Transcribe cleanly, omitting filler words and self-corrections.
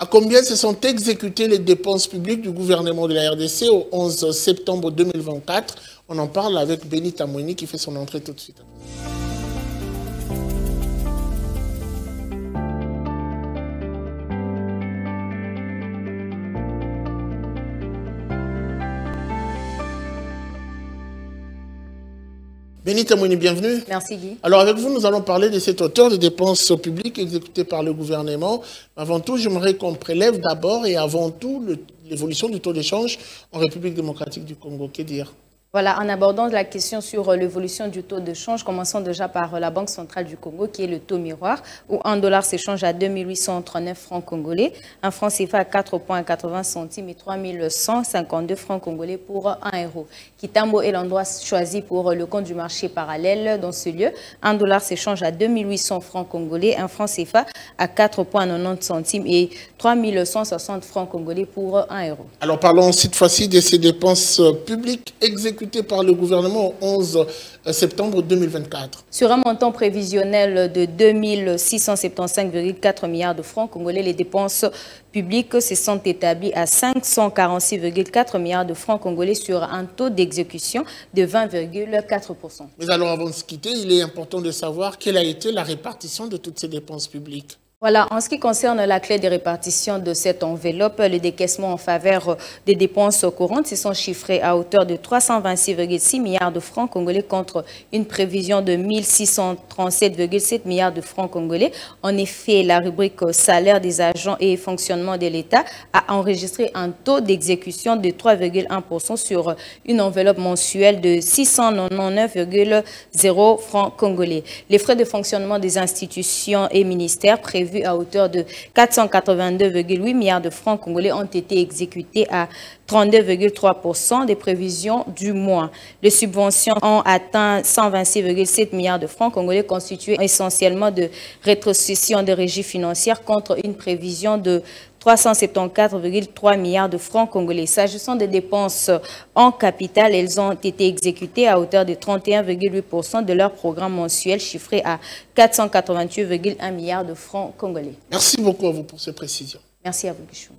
À combien se sont exécutées les dépenses publiques du gouvernement de la RDC au 11 septembre 2024? On en parle avec Benita Mouini qui fait son entrée tout de suite. Benita Mouini, bienvenue. Merci Guy. Alors avec vous, nous allons parler de cette hauteur de dépenses publiques exécutées par le gouvernement. Avant tout, j'aimerais qu'on prélève d'abord et avant tout l'évolution du taux d'échange en République démocratique du Congo. Que dire? Voilà, en abordant la question sur l'évolution du taux de change, commençons déjà par la Banque centrale du Congo, qui est le taux miroir, où 1 dollar s'échange à 2839 francs congolais, un franc CFA à 4,80 centimes et 3152 francs congolais pour 1 euro. Kitambo est l'endroit choisi pour le compte du marché parallèle. Dans ce lieu, 1 dollar s'échange à 2800 francs congolais, un franc CFA à 4,90 centimes et 3160 francs congolais pour 1 euro. Alors parlons cette fois-ci de ces dépenses publiques exécutées par le gouvernement au 11 septembre 2024. Sur un montant prévisionnel de 2675,4 milliards de francs congolais, les dépenses publiques se sont établies à 546,4 milliards de francs congolais sur un taux d'exécution de 20,4%. Mais alors avant de se quitter, il est important de savoir quelle a été la répartition de toutes ces dépenses publiques. Voilà, en ce qui concerne la clé de répartition de cette enveloppe, les décaissements en faveur des dépenses courantes se sont chiffrés à hauteur de 326,6 milliards de francs congolais contre une prévision de 1637,7 milliards de francs congolais. En effet, la rubrique salaire des agents et fonctionnement de l'État a enregistré un taux d'exécution de 3,1% sur une enveloppe mensuelle de 699,0 francs congolais. Les frais de fonctionnement des institutions et ministères prévus à hauteur de 482,8 milliards de francs congolais ont été exécutés à 32,3% des prévisions du mois. Les subventions ont atteint 126,7 milliards de francs congolais, constitués essentiellement de rétrocession de régies financières contre une prévision de 374,3 milliards de francs congolais. S'agissant des dépenses en capital, elles ont été exécutées à hauteur de 31,8% de leur programme mensuel chiffré à 488,1 milliards de francs congolais. Merci beaucoup à vous pour ces précisions. Merci à vous, Guichou.